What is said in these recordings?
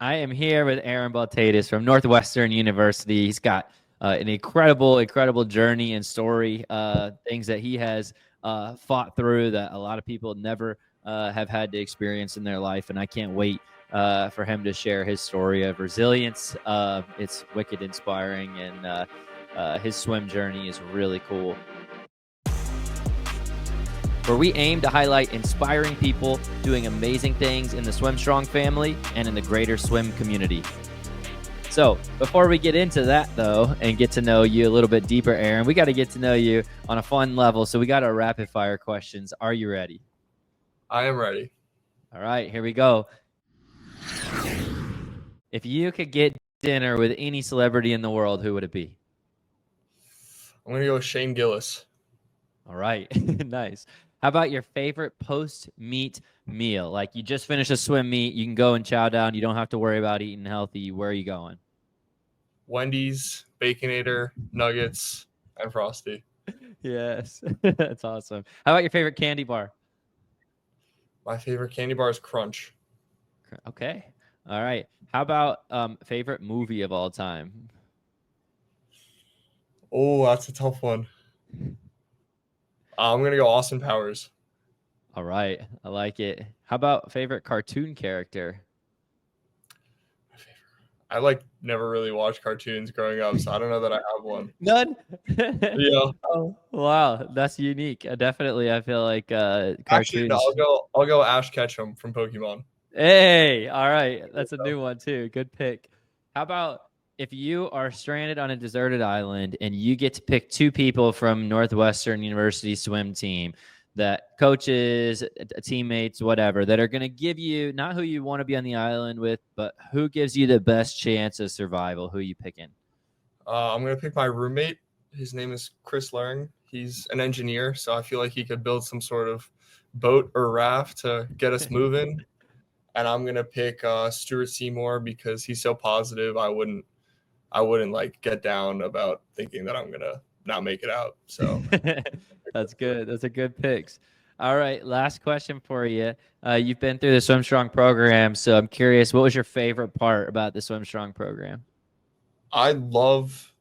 I am here with Aaron Baltalytis from Northwestern University. He's got an incredible journey and story, things that he has fought through that a lot of people never have had to experience in their life. And I can't wait for him to share his story of resilience. It's wicked inspiring, and his swim journey is really cool. Where we aim to highlight inspiring people doing amazing things in the Swim Strong family and in the greater swim community. So before we get into that, though, and get to know you a little bit deeper, Aaron, we got to get to know you on a fun level. So we got our rapid fire questions. Are you ready? I am ready. All right, here we go. If you could get dinner with any celebrity in the world, who would it be? I'm going to go with Shane Gillis. All right, nice. How about your favorite post-meet meal? Like you just finished a swim meet, you can go and chow down. You don't have to worry about eating healthy. Where are you going? Wendy's, Baconator, Nuggets, and Frosty. Yes, that's awesome. How about your favorite candy bar? My favorite candy bar is Crunch. Okay, all right. How about favorite movie of all time? Oh, that's a tough one. I'm going to go Austin Powers. All right, I like it. How about favorite cartoon character? I never really watched cartoons growing up, so I don't know that I have one. None? Yeah. Oh, wow, that's unique. Definitely, I feel like cartoons. Actually, no, I'll go Ash Ketchum from Pokemon. Hey, all right. That's a new one too. Good pick. How about if you are stranded on a deserted island and you get to pick two people from Northwestern University swim team, that coaches, teammates, whatever, that are going to give you not who you want to be on the island with, but who gives you the best chance of survival? Who are you picking? I'm going to pick my roommate. His name is Chris Luring. He's an engineer, so I feel like he could build some sort of boat or raft to get us moving. And I'm going to pick Stuart Seymour because he's so positive. I wouldn't get down about thinking that I'm going to not make it out. So that's good. Those are good picks. All right. Last question for you. You've been through the Swim Strong program. So I'm curious, what was your favorite part about the Swim Strong program? I love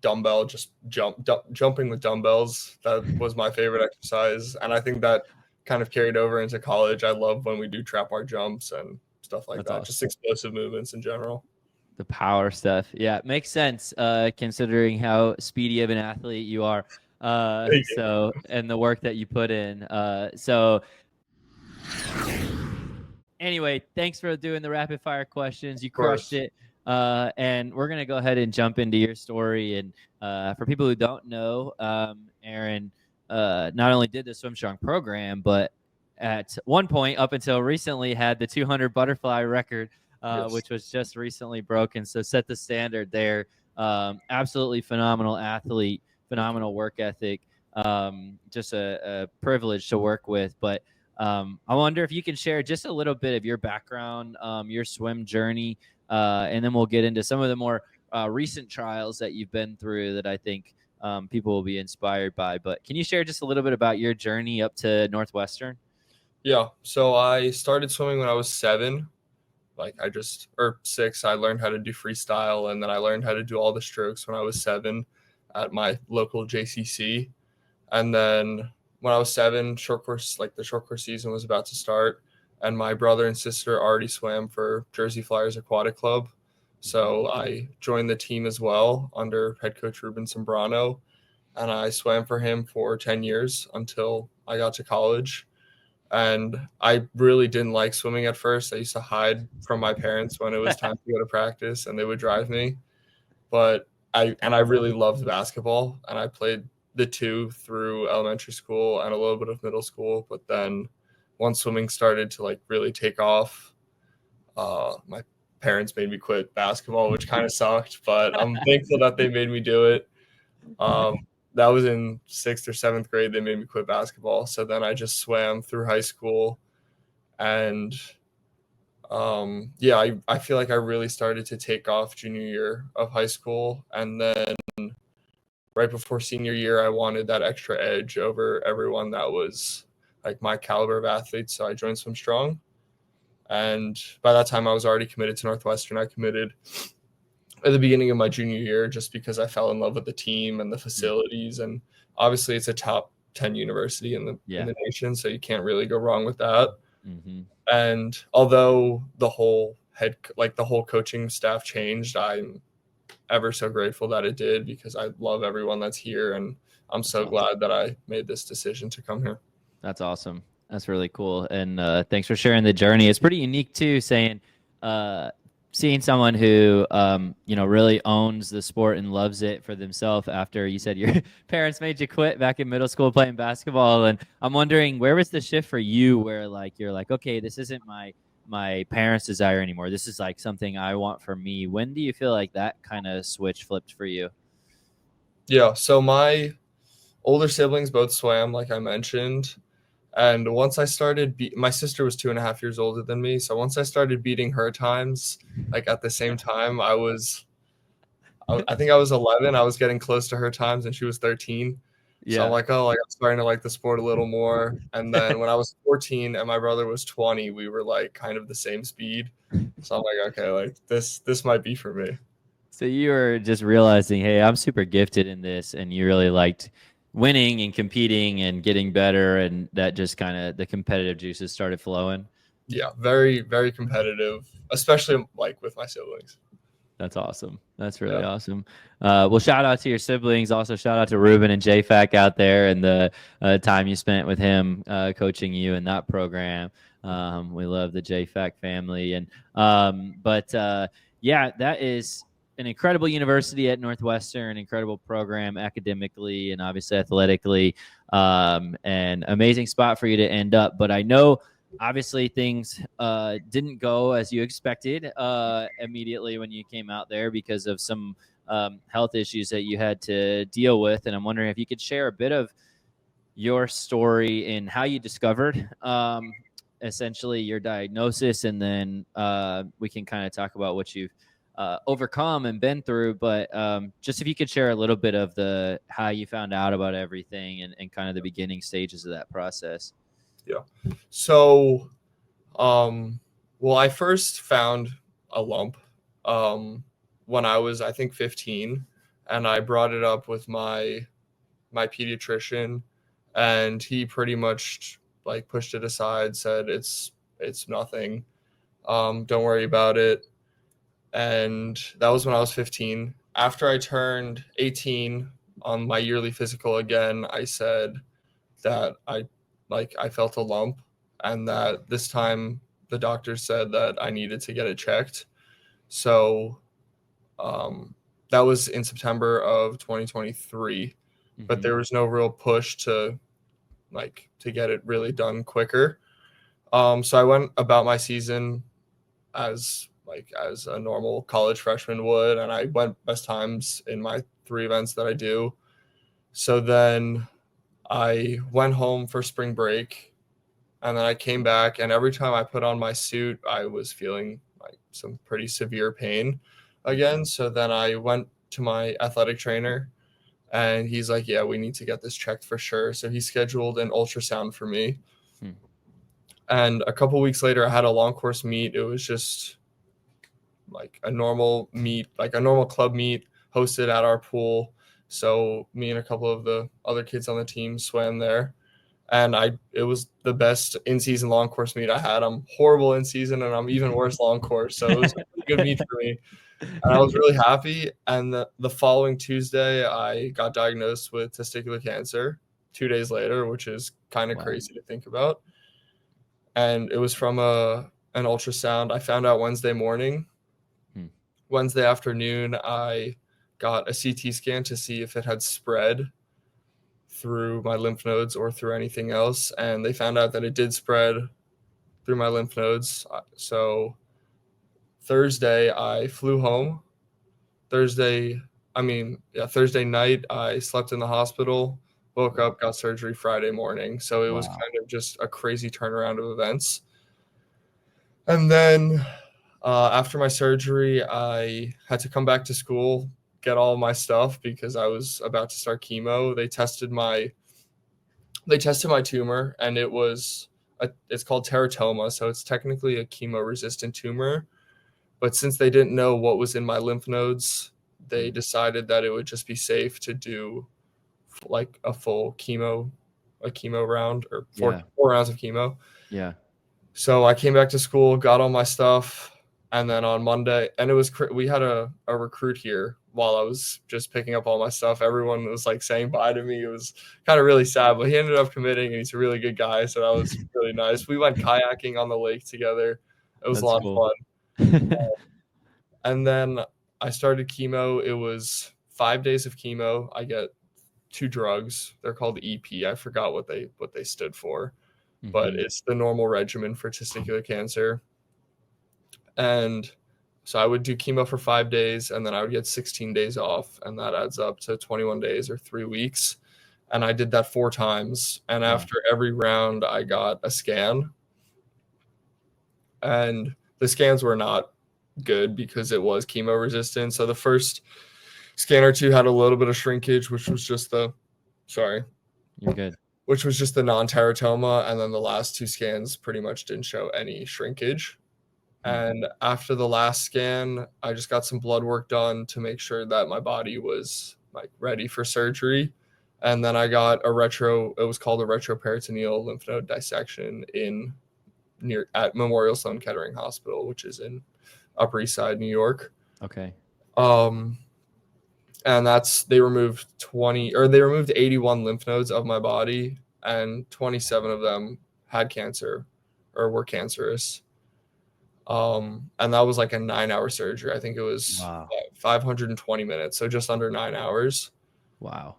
dumbbell, just jumping with dumbbells. That was my favorite exercise. And I think that kind of carried over into college. I love when we do trap bar jumps and stuff like that. Awesome. Just explosive movements in general. The power stuff. Yeah, it makes sense considering how speedy of an athlete you are. So, and the work that you put in. So anyway, thanks for doing the rapid fire questions. You crushed it. And we're going to go ahead and jump into your story. And for people who don't know, Aaron not only did the Swim Strong program, but at one point up until recently had the 200 butterfly record, yes, which was just recently broken. So set the standard there. Absolutely phenomenal athlete, phenomenal work ethic. Just a privilege to work with. But I wonder if you can share just a little bit of your background, your swim journey, and then we'll get into some of the more recent trials that you've been through that I think people will be inspired by. But can you share just a little bit about your journey up to Northwestern? Yeah. So I started swimming when I was 7. Or 6, I learned how to do freestyle, and then I learned how to do all the strokes when I was 7 at my local JCC. And then when I was 7, the short course season was about to start, and my brother and sister already swam for Jersey Flyers Aquatic Club. So I joined the team as well under head coach Ruben Sombrano, and I swam for him for 10 years until I got to college. And I really didn't like swimming at first. I used to hide from my parents when it was time to go to practice, and they would drive me. But I really loved basketball, and I played the two through elementary school and a little bit of middle school. But then once swimming started to really take off, my parents made me quit basketball, which kind of sucked, but I'm thankful that they made me do it. That was in 6th or 7th grade. They made me quit basketball. So then I just swam through high school. And I feel like I really started to take off junior year of high school. And then right before senior year, I wanted that extra edge over everyone that was my caliber of athletes. So I joined Swim Strong. And by that time, I was already committed to Northwestern. I committed at the beginning of my junior year just because I fell in love with the team and the facilities. And obviously, it's a top 10 university in the nation, so you can't really go wrong with that. Mm-hmm. And although the whole coaching staff changed, I'm ever so grateful that it did because I love everyone that's here, and I'm so glad that I made this decision to come here. That's awesome. That's really cool. And thanks for sharing the journey. It's pretty unique too, seeing someone who, really owns the sport and loves it for themselves after you said your parents made you quit back in middle school playing basketball. And I'm wondering, where was the shift for you where you're like, okay, this isn't my parents' desire anymore. This is like something I want for me. When do you feel like that kind of switch flipped for you? Yeah. So my older siblings both swam, like I mentioned. And once I started, my sister was 2.5 years older than me. So once I started beating her times, at the same time, I think I was 11. I was getting close to her times, and she was 13. Yeah. So I'm like, I'm starting to like the sport a little more. And then when I was 14 and my brother was 20, we were kind of the same speed. So I'm like, okay, this might be for me. So you were just realizing, hey, I'm super gifted in this, and you really liked winning and competing and getting better, and that just kind of the competitive juices started flowing. Yeah, very, very competitive, especially with my siblings. That's awesome. That's really awesome. Well, shout out to your siblings. Also, shout out to Ruben and JFAC out there and the time you spent with him coaching you in that program. We love the JFAC family. And that is an incredible university at Northwestern, incredible program academically and obviously athletically, and amazing spot for you to end up. But I know obviously things didn't go as you expected immediately when you came out there because of some health issues that you had to deal with. And I'm wondering if you could share a bit of your story and how you discovered essentially your diagnosis, and then we can kind of talk about what you've overcome and been through, but just if you could share a little bit of how you found out about everything and kind of the beginning stages of that process. Yeah. So, I first found a lump when I was, I think, 15, and I brought it up with my pediatrician, and he pretty much pushed it aside, said it's nothing, don't worry about it. And that was when I was 15. After I turned 18 on my yearly physical again, I said that I felt a lump, and that this time the doctor said that I needed to get it checked. So that was in September of 2023, but there was no real push to get it really done quicker. So I went about my season as a normal college freshman would, and I went best times in my 3 events that I do. So then I went home for spring break, and then I came back, and every time I put on my suit, I was feeling some pretty severe pain again. So then I went to my athletic trainer, and he's like, yeah, we need to get this checked for sure. So he scheduled an ultrasound for me. And a couple weeks later, I had a long course meet. It was just a normal meet, a normal club meet hosted at our pool. So me and a couple of the other kids on the team swam there, and it was the best in-season long course meet I had. I'm horrible in season, and I'm even worse long course. So it was a pretty good meet for me, and I was really happy. And the following Tuesday, I got diagnosed with testicular cancer 2 days later, which is kind of crazy to think about. And it was from an ultrasound. I found out Wednesday morning. Wednesday afternoon, I got a CT scan to see if it had spread through my lymph nodes or through anything else. And they found out that it did spread through my lymph nodes. So Thursday, I flew home. Thursday night, I slept in the hospital, woke up, got surgery Friday morning. So it was kind of just a crazy turnaround of events. And then after my surgery, I had to come back to school, get all my stuff because I was about to start chemo. They tested my tumor, and it was it's called teratoma, so it's technically a chemo-resistant tumor. But since they didn't know what was in my lymph nodes, they decided that it would just be safe to do like a chemo round, or four rounds of chemo. Yeah. So I came back to school, got all my stuff, and then on Monday, and we had a recruit here while I was just picking up all my stuff. Everyone was like saying bye to me. It was kind of really sad, but he ended up committing, and he's a really good guy, so that was really nice. We went kayaking on the lake together. It was a lot of fun. And then I started chemo. It was 5 days of chemo. I get 2 drugs. They're called EP. I forgot what they stood for. But it's the normal regimen for testicular cancer. And so I would do chemo for 5 days, and then I would get 16 days off, and that adds up to 21 days or 3 weeks. And I did that 4 times. And after every round, I got a scan. And the scans were not good because it was chemo resistant. So the first scan or 2 had a little bit of shrinkage, which was just You're good. Which was just the non-teratoma, and then the last 2 scans pretty much didn't show any shrinkage. And after the last scan, I just got some blood work done to make sure that my body was like ready for surgery. And then I got it was called a retroperitoneal lymph node dissection at Memorial Sloan Kettering Hospital, which is in Upper East Side, New York. Okay. And they removed 81 lymph nodes of my body, and 27 of them had cancer or were cancerous. And that was like a 9-hour surgery. I think it was 520 minutes, so just under 9 hours. Wow.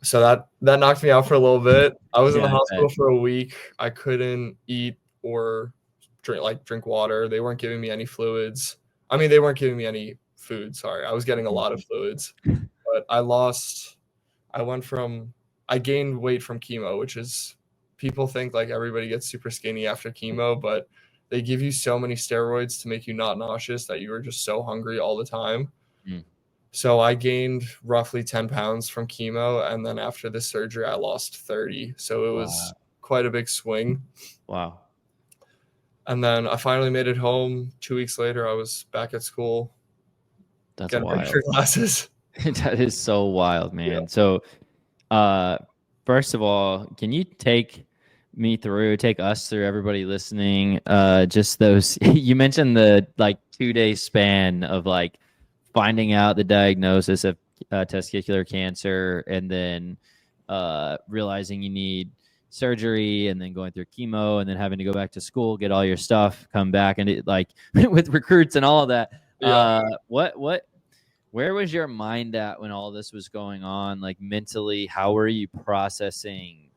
So that knocked me out for a little bit. I was in the hospital for a week. I couldn't eat or drink water. They weren't giving me any fluids. I mean, they weren't giving me any food. Sorry. I was getting a lot of fluids, but I gained weight from chemo, which is, people think like everybody gets super skinny after chemo, but they give you so many steroids to make you not nauseous that you are just so hungry all the time. So I gained roughly 10 pounds from chemo. And then after the surgery, I lost 30. So it was quite a big swing. Wow. And then I finally made it home. 2 weeks later, I was back at school. That's getting ready wild. for classes. That is so wild, man. Yeah. So, first of all, can you take us through, everybody listening, just those, you mentioned the 2-day span of like finding out the diagnosis of testicular cancer, and then realizing you need surgery, and then going through chemo, and then having to go back to school, get all your stuff, come back, and it, like with recruits and all of that. Where was your mind at when all this was going on? Like mentally, how were you processing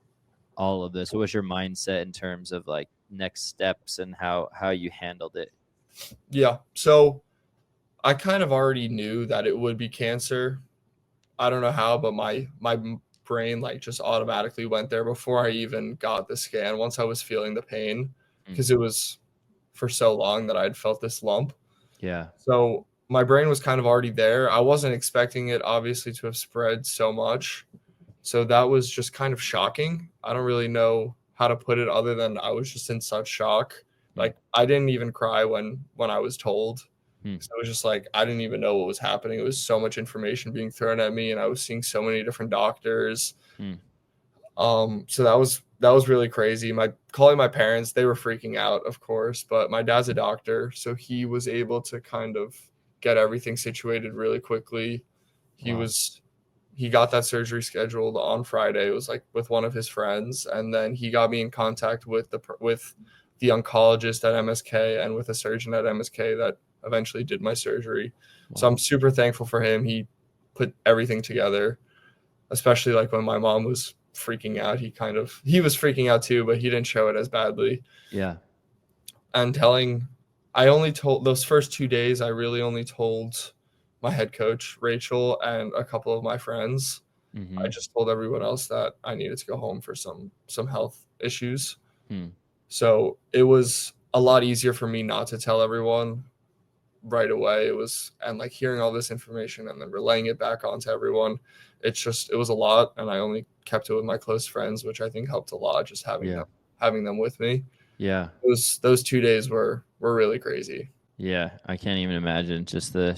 all of this? What was your mindset in terms of like next steps and how you handled it? Yeah. So I kind of already knew that it would be cancer. I don't know how, but my brain like just automatically went there before I even got the scan, once I was feeling the pain, because it was for so long that I'd felt this lump. Yeah. So my brain was kind of already there. I wasn't expecting it, obviously, to have spread so much. So that was just kind of shocking. I don't really know how to put it other than I was just in such shock. Like I didn't even cry when I was told. So it was just like, I didn't even know what was happening. It was so much information being thrown at me, and I was seeing so many different doctors. So that was really crazy. Calling my parents, they were freaking out, of course, but my dad's a doctor, so he was able to kind of get everything situated really quickly. He got that surgery scheduled on Friday. It was like with one of his friends, and then he got me in contact with the oncologist at MSK and with a surgeon at MSK that eventually did my surgery. So I'm super thankful for him. He put everything together, especially like when my mom was freaking out. He was freaking out too, but he didn't show it as badly. Yeah. And I only told those first 2 days, I really only told my head coach, Rachel, and a couple of my friends. I just told everyone else that I needed to go home for some health issues. So it was a lot easier for me not to tell everyone right away. And like hearing all this information and then relaying it back onto everyone, it was a lot. And I only kept it with my close friends, which I think helped a lot, just having having them with me. Yeah. Those 2 days were really crazy. Yeah, I can't even imagine just the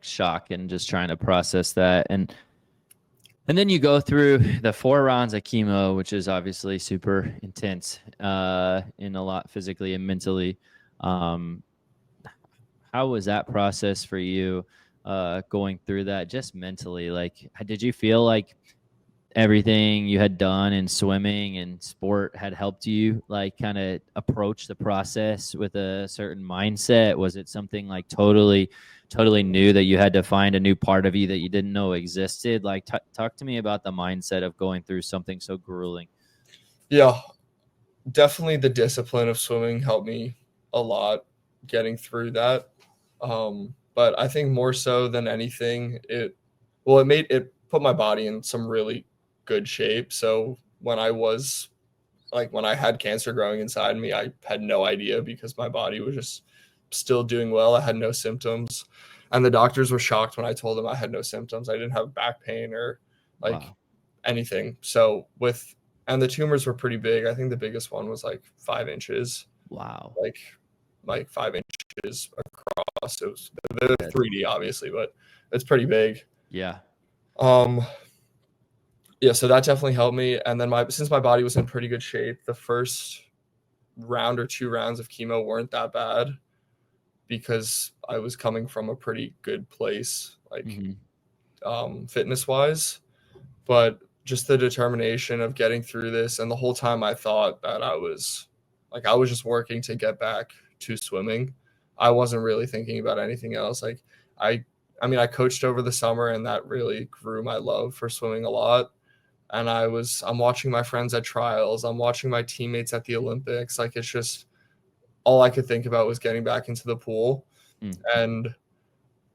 shock and just trying to process that. And then you go through the 4 rounds of chemo, which is obviously super intense in a lot physically and mentally. How was that process for you going through that just mentally? Like, did you feel like everything you had done in swimming and sport had helped you like kind of approach the process with a certain mindset? Was it something like totally new that you had to find a new part of you that you didn't know existed? Like talk to me about the mindset of going through something so grueling. Yeah, definitely the discipline of swimming helped me a lot getting through that. But I think more so than anything, it put my body in some really good shape. So when I had cancer growing inside me, I had no idea because my body was just still doing well. I had no symptoms. And the doctors were shocked when I told them I had no symptoms. I didn't have back pain or anything. So and the tumors were pretty big. I think the biggest one was like 5 inches. Wow. Like 5 inches across. They're 3D obviously, but it's pretty big. Yeah. Yeah, so that definitely helped me. And then since my body was in pretty good shape, the first round or 2 rounds of chemo weren't that bad because I was coming from a pretty good place, like fitness wise. But just the determination of getting through this, and the whole time I thought that I was just working to get back to swimming. I wasn't really thinking about anything else. Like I I coached over the summer, and that really grew my love for swimming a lot. And I'm watching my friends at trials. I'm watching my teammates at the Olympics. Like, it's just all I could think about was getting back into the pool.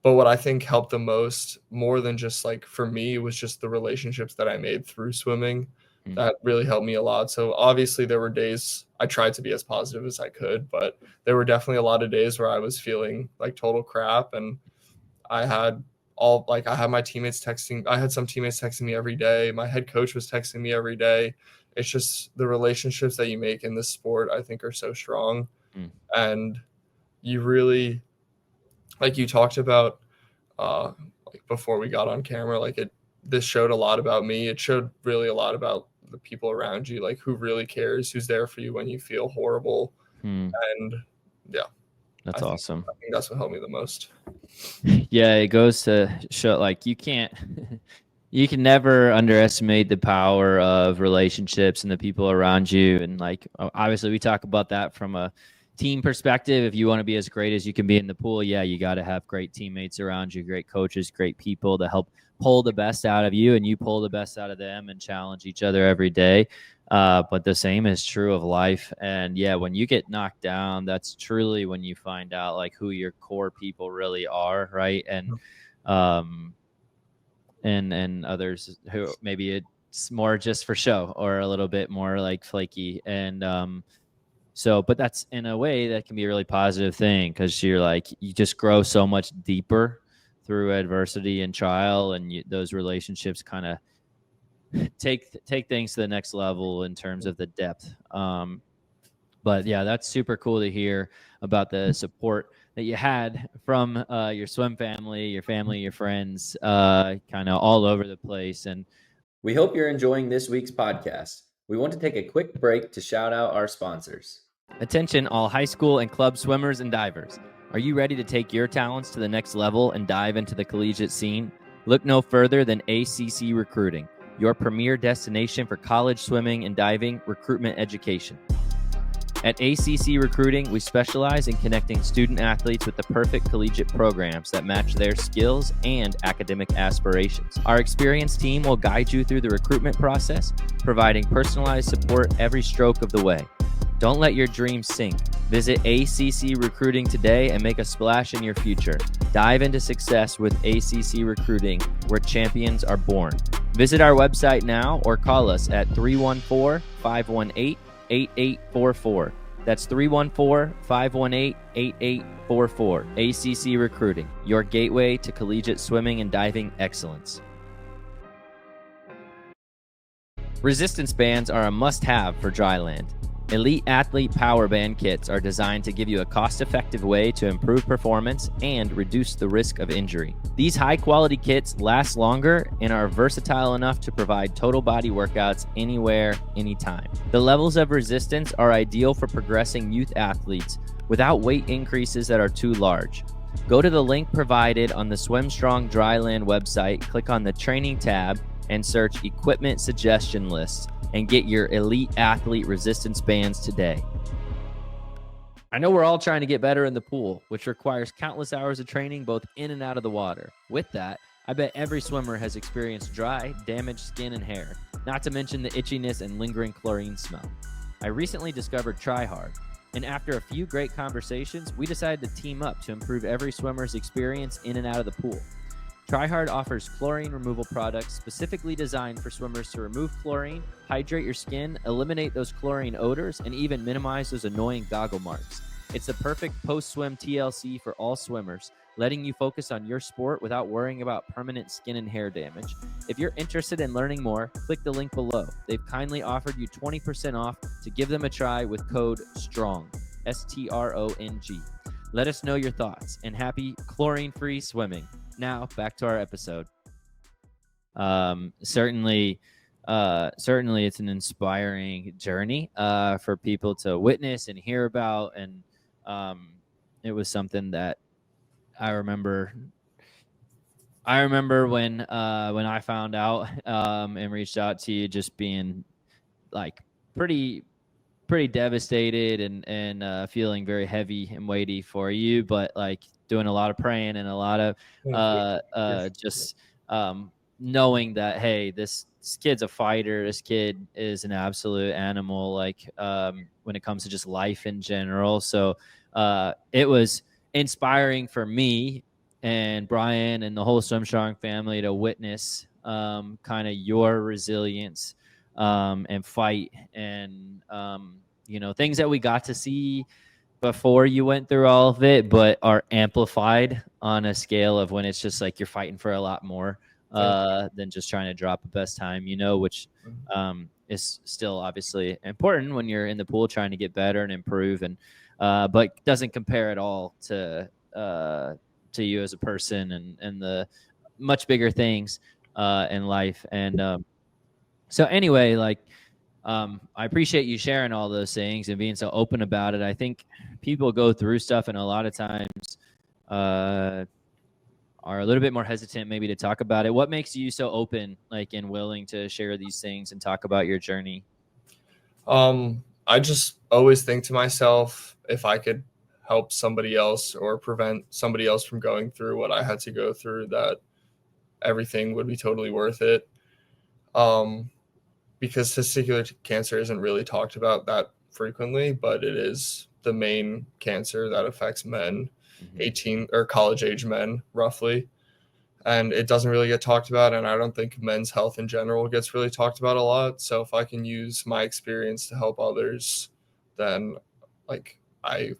But what I think helped the most, more than just like for me, was just the relationships that I made through swimming. That really helped me a lot. So obviously there were days I tried to be as positive as I could, but there were definitely a lot of days where I was feeling like total crap. And I had my teammates texting. I had some teammates texting me every day. My head coach was texting me every day. It's just the relationships that you make in this sport, I think, are so strong. And you really, like you talked about, like before we got on camera, this showed a lot about me. It showed really a lot about the people around you, like who really cares, who's there for you when you feel horrible. And yeah. That's awesome. I think that's what helped me the most. Yeah, it goes to show like you can never underestimate the power of relationships and the people around you. And like obviously we talk about that from a team perspective. If you want to be as great as you can be in the pool, yeah, you got to have great teammates around you, great coaches, great people to help pull the best out of you, and you pull the best out of them and challenge each other every day. But the same is true of life. And yeah, when you get knocked down, that's truly when you find out like who your core people really are, right? And and others who maybe it's more just for show or a little bit more like flaky. And but that's in a way that can be a really positive thing, because you just grow so much deeper through adversity and trial, and those relationships kind of take things to the next level in terms of the depth. But yeah, that's super cool to hear about the support that you had from your swim family, your friends, kind of all over the place. And we hope you're enjoying this week's podcast. We want to take a quick break to shout out our sponsors. Attention all high school and club swimmers and divers. Are you ready to take your talents to the next level and dive into the collegiate scene? Look no further than ACC Recruiting, your premier destination for college swimming and diving recruitment education. At ACC Recruiting, we specialize in connecting student athletes with the perfect collegiate programs that match their skills and academic aspirations. Our experienced team will guide you through the recruitment process, providing personalized support every stroke of the way. Don't let your dreams sink. Visit ACC Recruiting today and make a splash in your future. Dive into success with ACC Recruiting, where champions are born. Visit our website now or call us at 314-518-8844. That's 314-518-8844. ACC Recruiting, your gateway to collegiate swimming and diving excellence. Resistance bands are a must-have for dry land. Elite Athlete Power Band kits are designed to give you a cost-effective way to improve performance and reduce the risk of injury. These high-quality kits last longer and are versatile enough to provide total body workouts anywhere, anytime. The levels of resistance are ideal for progressing youth athletes without weight increases that are too large. Go to the link provided on the SwimStrong Dryland website, click on the Training tab, and search Equipment Suggestion Lists, and get your Elite Athlete resistance bands today. I know we're all trying to get better in the pool, which requires countless hours of training both in and out of the water. With that, I bet every swimmer has experienced dry, damaged skin and hair, not to mention the itchiness and lingering chlorine smell. I recently discovered TryHard, and after a few great conversations, we decided to team up to improve every swimmer's experience in and out of the pool. TryHard offers chlorine removal products specifically designed for swimmers to remove chlorine, hydrate your skin, eliminate those chlorine odors, and even minimize those annoying goggle marks. It's the perfect post-swim TLC for all swimmers, letting you focus on your sport without worrying about permanent skin and hair damage. If you're interested in learning more, click the link below. They've kindly offered you 20% off to give them a try with code STRONG, STRONG. Let us know your thoughts, and happy chlorine-free swimming. Now back to our episode. Certainly it's an inspiring journey for people to witness and hear about, and it was something that I remember when I found out and reached out to you, just being like pretty devastated and feeling very heavy and weighty for you, but like doing a lot of praying and a lot of just knowing that, hey, this kid's a fighter. This kid is an absolute animal, like when it comes to just life in general. So it was inspiring for me and Brian and the whole SwimStrong family to witness kind of your resilience and fight and things that we got to see before you went through all of it, but are amplified on a scale of when it's just like you're fighting for a lot more than just trying to drop a best time, which is still obviously important when you're in the pool trying to get better and improve, and but doesn't compare at all to you as a person and the much bigger things in life. And so anyway, like I appreciate you sharing all those things and being so open about it. I think people go through stuff and a lot of times are a little bit more hesitant maybe to talk about it. What makes you so open, like, and willing to share these things and talk about your journey? I just always think to myself, if I could help somebody else or prevent somebody else from going through what I had to go through, that everything would be totally worth it. Because testicular cancer isn't really talked about that frequently, but it is the main cancer that affects men, 18 or college age men roughly. And it doesn't really get talked about. And I don't think men's health in general gets really talked about a lot. So if I can use my experience to help others, then like I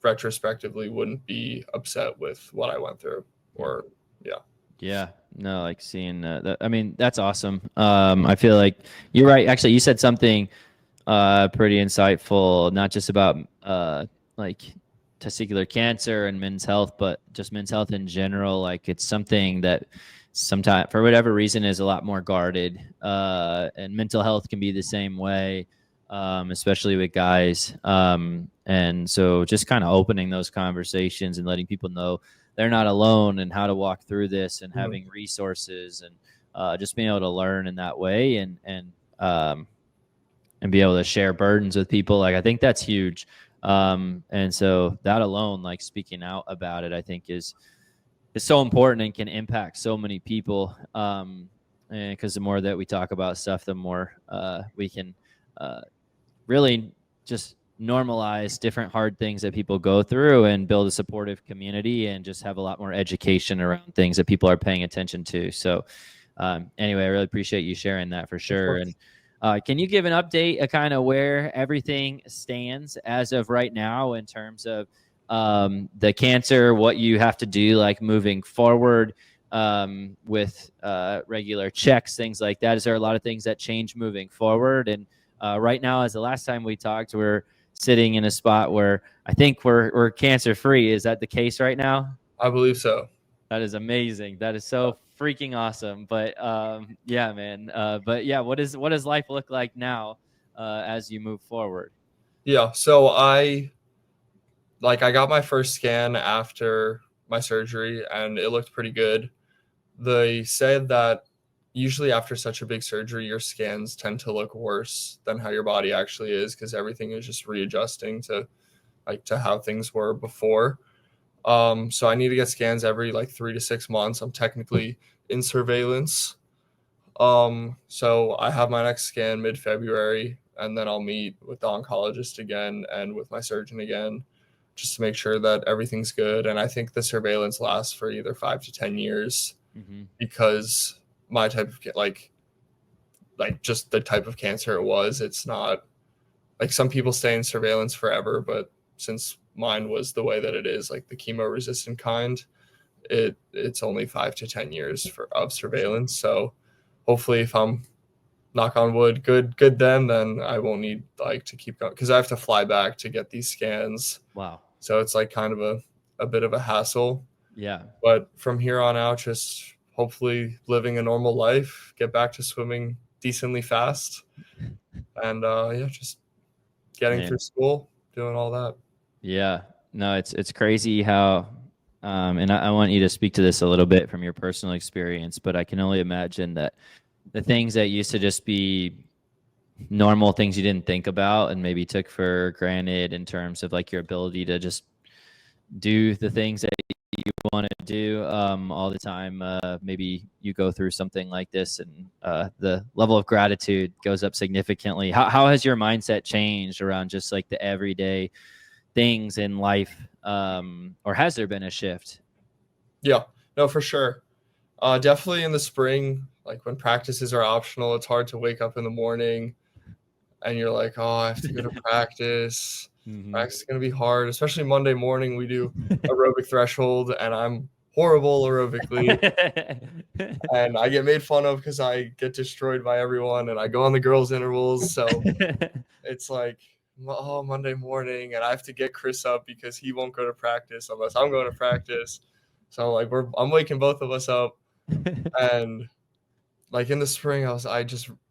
retrospectively wouldn't be upset with what I went through. Or yeah. No, like seeing that. I mean, that's awesome. I feel like you're right. Actually, you said something pretty insightful, not just about like testicular cancer and men's health, but just men's health in general. Like it's something that sometimes, for whatever reason, is a lot more guarded. And mental health can be the same way, especially with guys. And so just kind of opening those conversations and letting people know they're not alone and how to walk through this, and having resources and just being able to learn in that way and be able to share burdens with people. Like, I think that's huge. And so that alone, like speaking out about it, I think is so important and can impact so many people. And because the more that we talk about stuff, the more we can really just normalize different hard things that people go through and build a supportive community and just have a lot more education around things that people are paying attention to. So anyway, I really appreciate you sharing that for sure. And can you give an update of kind of where everything stands as of right now in terms of the cancer, what you have to do, like moving forward with regular checks, things like that? Is there a lot of things that change moving forward? And right now, as the last time we talked, we're sitting in a spot where I think we're cancer free. Is that the case right now? I believe so. That is amazing. That is so freaking awesome. But yeah, man. But yeah, what does life look like now as you move forward? Yeah. So I got my first scan after my surgery, and it looked pretty good. They said that usually after such a big surgery, your scans tend to look worse than how your body actually is, because everything is just readjusting to how things were before. So I need to get scans every 3 to 6 months. I'm technically in surveillance. So I have my next scan mid-February, and then I'll meet with the oncologist again and with my surgeon again, just to make sure that everything's good. And I think the surveillance lasts for either 5 to 10 years, because my type of just the type of cancer it was, it's not like some people stay in surveillance forever, but since mine was the way that it is, like the chemo resistant kind, it's only 5 to 10 years of surveillance. So hopefully, if I'm, knock on wood, good then I won't need to keep going, because I have to fly back to get these scans. Wow. So it's kind of a bit of a hassle. Yeah. But from here on out, just hopefully living a normal life, get back to swimming decently fast, and just getting through school, doing all that. Yeah. No, it's crazy how and I want you to speak to this a little bit from your personal experience, but I can only imagine that the things that used to just be normal things you didn't think about and maybe took for granted in terms of your ability to just do the things that you want to do all the time. Maybe you go through something like this and the level of gratitude goes up significantly. How has your mindset changed around just the everyday things in life, or has there been a shift? Yeah, no, for sure. Definitely in the spring, when practices are optional, it's hard to wake up in the morning and you're like, oh, I have to go to practice. Practice is going to be hard, especially Monday morning. We do aerobic threshold, and I'm horrible aerobically. And I get made fun of because I get destroyed by everyone, and I go on the girls' intervals. So it's oh, Monday morning, and I have to get Chris up because he won't go to practice unless I'm going to practice. So I'm waking both of us up. And in the spring,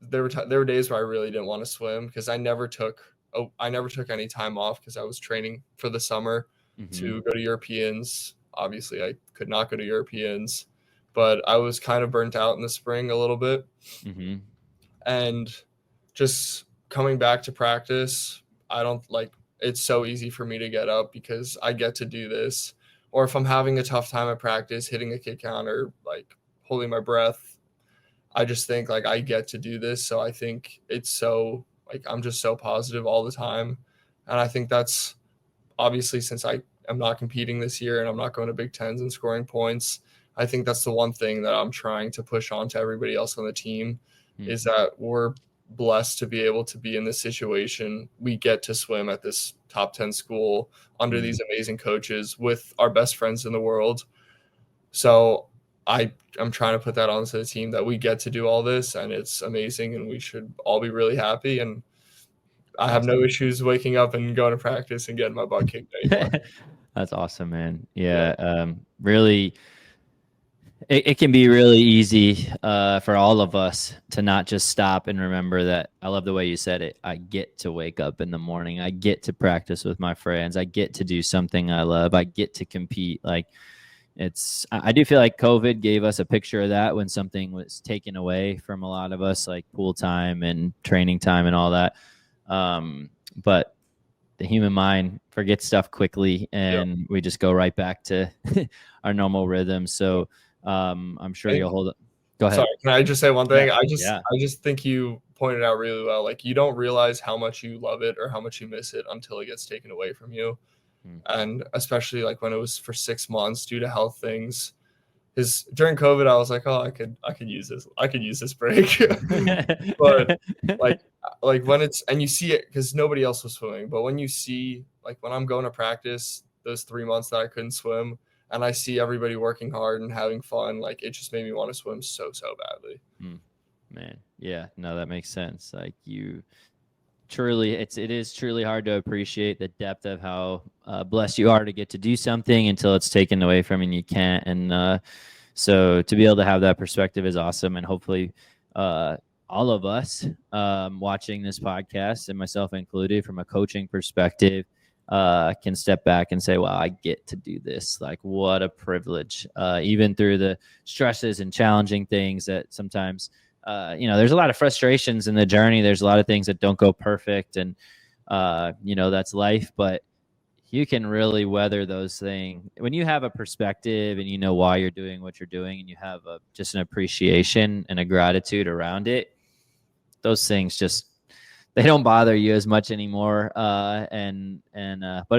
there were days where I really didn't want to swim, because I never took any time off, because I was training for the summer to go to Europeans. Obviously, I could not go to Europeans, but I was kind of burnt out in the spring a little bit. And just coming back to practice, it's so easy for me to get up because I get to do this. Or if I'm having a tough time at practice, hitting a kick counter, holding my breath, I just think I get to do this. So I think it's so I'm just so positive all the time. And I think that's obviously, since I am not competing this year and I'm not going to Big Tens and scoring points, I think that's the one thing that I'm trying to push on to everybody else on the team, is that we're blessed to be able to be in this situation. We get to swim at this top 10 school under these amazing coaches with our best friends in the world. So I'm trying to put that onto the team, that we get to do all this, and it's amazing, and we should all be really happy. And I have no issues waking up and going to practice and getting my butt kicked anymore. That's awesome, man. Yeah. Really, it can be really easy for all of us to not just stop and remember that. I love the way you said it. I get to wake up in the morning. I get to practice with my friends. I get to do something I love. I get to compete. I do feel like COVID gave us a picture of that when something was taken away from a lot of us, like pool time and training time and all that. But the human mind forgets stuff quickly, and we just go right back to our normal rhythm. So I'm sure you'll hold it. Go ahead. Sorry, can I just say one thing? I just think you pointed out really well. You don't realize how much you love it or how much you miss it until it gets taken away from you. And especially when it was for 6 months due to health things, because during COVID I was like, oh, I could use this break. But when it's, and you see it, because nobody else was swimming, but when you see when I'm going to practice those 3 months that I couldn't swim, and I see everybody working hard and having fun, it just made me want to swim so badly. Man, yeah, no, that makes sense. truly, it is truly hard to appreciate the depth of how blessed you are to get to do something until it's taken away from you and you can't. And so to be able to have that perspective is awesome. And hopefully all of us watching this podcast, and myself included, from a coaching perspective, can step back and say, wow, I get to do this. Like, what a privilege. Even through the stresses and challenging things that sometimes, there's a lot of frustrations in the journey. There's a lot of things that don't go perfect, and, that's life. But you can really weather those things when you have a perspective and you know why you're doing what you're doing, and you have just an appreciation and a gratitude around it. Those things they don't bother you as much anymore. But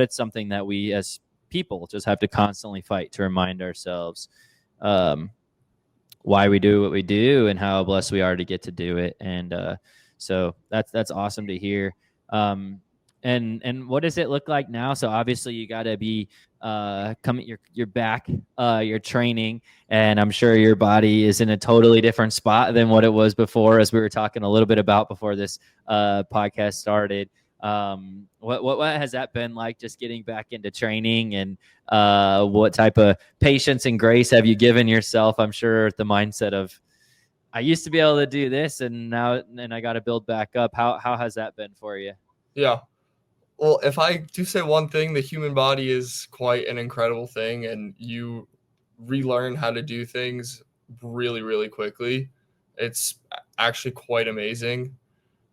it's something that we as people just have to constantly fight to remind ourselves why we do what we do and how blessed we are to get to do it. And so that's awesome to hear. And what does it look like now? So obviously you got to be you're back, you're training, and I'm sure your body is in a totally different spot than what it was before, as we were talking a little bit about before this podcast started. What has that been like, just getting back into training, and what type of patience and grace have you given yourself? I'm sure the mindset of, I used to be able to do this and now I got to build back up. How has that been for you? Yeah. Well, if I do say one thing, the human body is quite an incredible thing, and you relearn how to do things really, really quickly. It's actually quite amazing.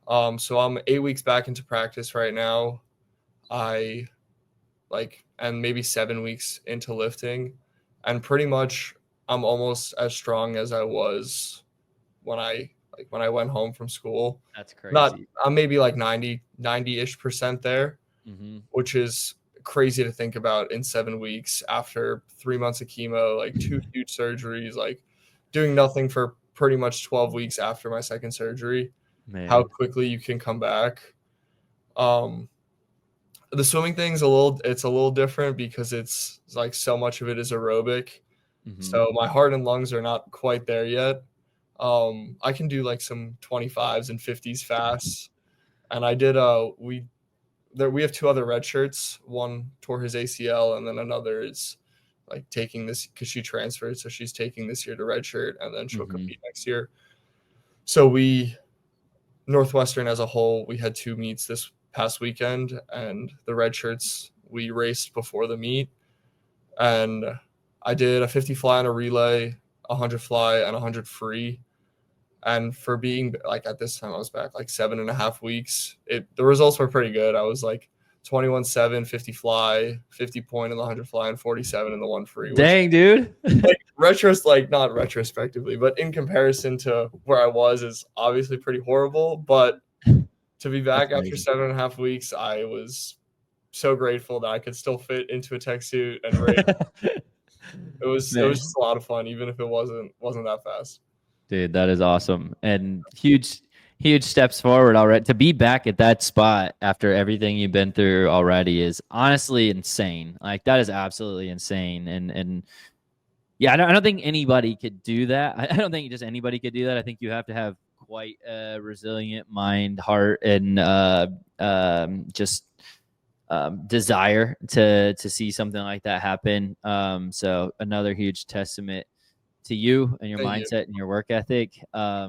So I'm 8 weeks back into practice right now. And maybe 7 weeks into lifting, and pretty much I'm almost as strong as I was when I went home from school. That's crazy. I'm maybe like 90-ish% there, which is crazy to think about in 7 weeks after 3 months of chemo, like 2 huge surgeries, like doing nothing for pretty much 12 weeks after my second surgery. Man. How quickly you can come back. The swimming thing's a little different because it's like so much of it is aerobic. So my heart and lungs are not quite there yet. I can do like some 25s and 50s fast. And I did we have 2 other red shirts. One tore his ACL, and then another is like taking this because she transferred, so she's taking this year to red shirt, and then she'll compete next year. So Northwestern as a whole, we had 2 meets this past weekend, and the red shirts we raced before the meet, and I did a 50 fly on a relay, 100 fly, and 100 free. And for being like, at this time I was back like 7.5 weeks, the results were pretty good. I was like 21.7, 50 fly, 50 point in the 100 fly, and 47 in the 1 free. Dang, dude. Not retrospectively, but in comparison to where I was, is obviously pretty horrible. But to be back after 7.5 weeks, I was so grateful that I could still fit into a tech suit and race. It was just a lot of fun, even if it wasn't that fast. Dude, that is awesome. And huge steps forward already. To be back at that spot after everything you've been through already is honestly insane. Like, that is absolutely insane. And yeah, I don't think anybody could do that. I don't think just anybody could do that. I think you have to have quite a resilient mind, heart, and desire to see something like that happen. So another huge testament to you and your mindset and your work ethic. I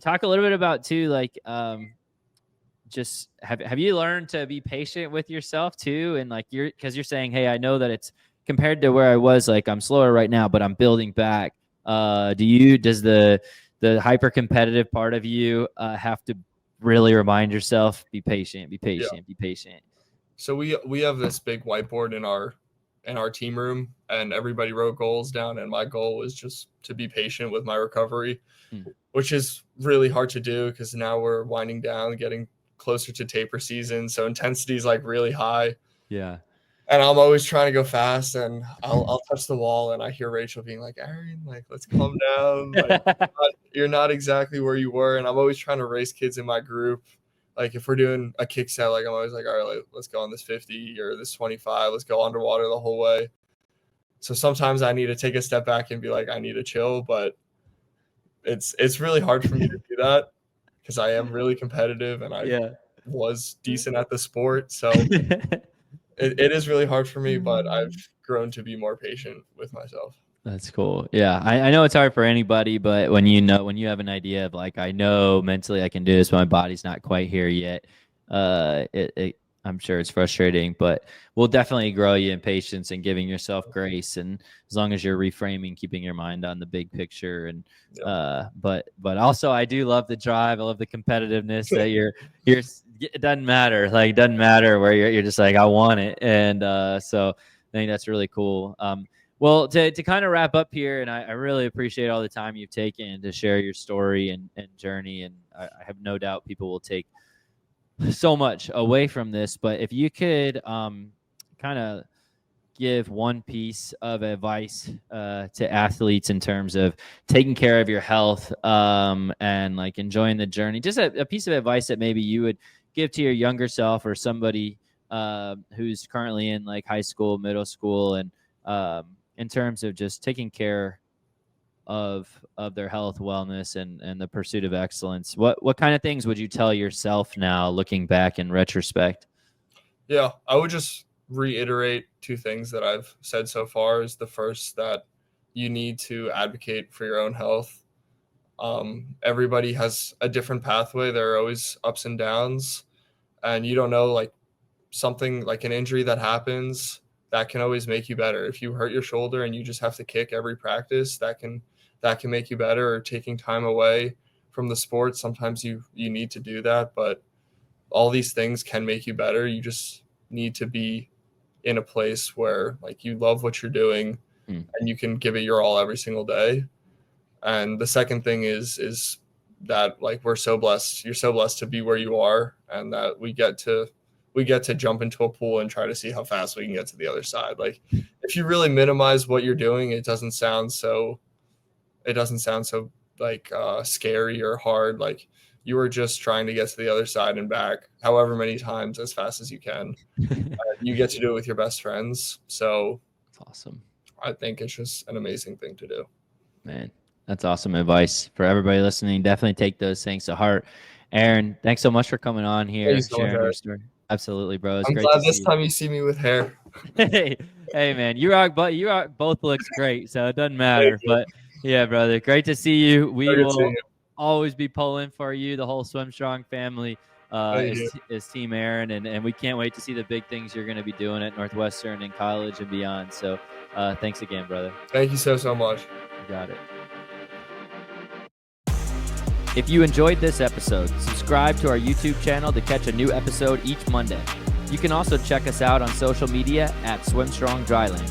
talk a little bit about too, like, just have you learned to be patient with yourself too? And like, because you're saying, hey, I know that it's compared to where I was, like, I'm slower right now, but I'm building back. Does the hyper competitive part of you have to really remind yourself, be patient, be patient? So we have this big whiteboard in our team room, and everybody wrote goals down, and my goal was just to be patient with my recovery, which is really hard to do because now we're winding down, getting closer to taper season, so intensity is like really high. Yeah. And I'm always trying to go fast, and I'll touch the wall, and I hear Rachel being like, Aaron, like, let's calm down. Like, you're not exactly where you were. And I'm always trying to race kids in my group. Like, if we're doing a kick set, like, I'm always like, all right, let's go on this 50 or this 25. Let's go underwater the whole way. So sometimes I need to take a step back and be like, I need to chill. But it's really hard for me to do that. because I am really competitive and I was decent at the sport. So it is really hard for me, but I've grown to be more patient with myself. That's cool. Yeah. I know it's hard for anybody, but when you have an idea of like, I know mentally I can do this, but my body's not quite here yet. I'm sure it's frustrating, but we'll definitely grow you in patience and giving yourself grace. And as long as you're reframing, keeping your mind on the big picture. And, but also I do love the drive. I love the competitiveness that it doesn't matter. Like, it doesn't matter where you're just like, I want it. And, so I think that's really cool. Well, to kind of wrap up here, and I really appreciate all the time you've taken to share your story and journey. And I have no doubt people will take so much away from this, but if you could kind of give one piece of advice to athletes in terms of taking care of your health and like enjoying the journey, just a piece of advice that maybe you would give to your younger self or somebody who's currently in like high school, middle school, and in terms of just taking care of their health, wellness, and the pursuit of excellence, what kind of things would you tell yourself now looking back in retrospect? Yeah, I would just reiterate two things that I've said so far. Is the first, that you need to advocate for your own health. Everybody has a different pathway. There are always ups and downs, and you don't know, like something like an injury that happens that can always make you better. If you hurt your shoulder and you just have to kick every practice, that can make you better. Or taking time away from the sport, sometimes you need to do that, but all these things can make you better. You just need to be in a place where like you love what you're doing and you can give it your all every single day. And the second thing is that like you're so blessed to be where you are, and that we get to jump into a pool and try to see how fast we can get to the other side. Like, if you really minimize what you're doing, it doesn't sound so like scary or hard. Like, you are just trying to get to the other side and back however many times as fast as you can. You get to do it with your best friends. So that's awesome. I think it's just an amazing thing to do. Man, that's awesome advice for everybody listening. Definitely take those things to heart. Aaron, thanks so much for coming on here and sharing your story. Absolutely, bro. I'm glad this time you see me with hair. Hey, man, you both looks great, so it doesn't matter. But yeah, brother, great to see you. We will always be pulling for you. The whole Swim Strong family is Team Aaron, and we can't wait to see the big things you're going to be doing at Northwestern and college and beyond. So thanks again, brother. Thank you so much. You got it. If you enjoyed this episode, subscribe to our YouTube channel to catch a new episode each Monday. You can also check us out on social media at SwimStrong Dryland.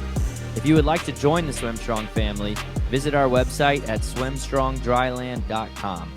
If you would like to join the SwimStrong family, visit our website at swimstrongdryland.com.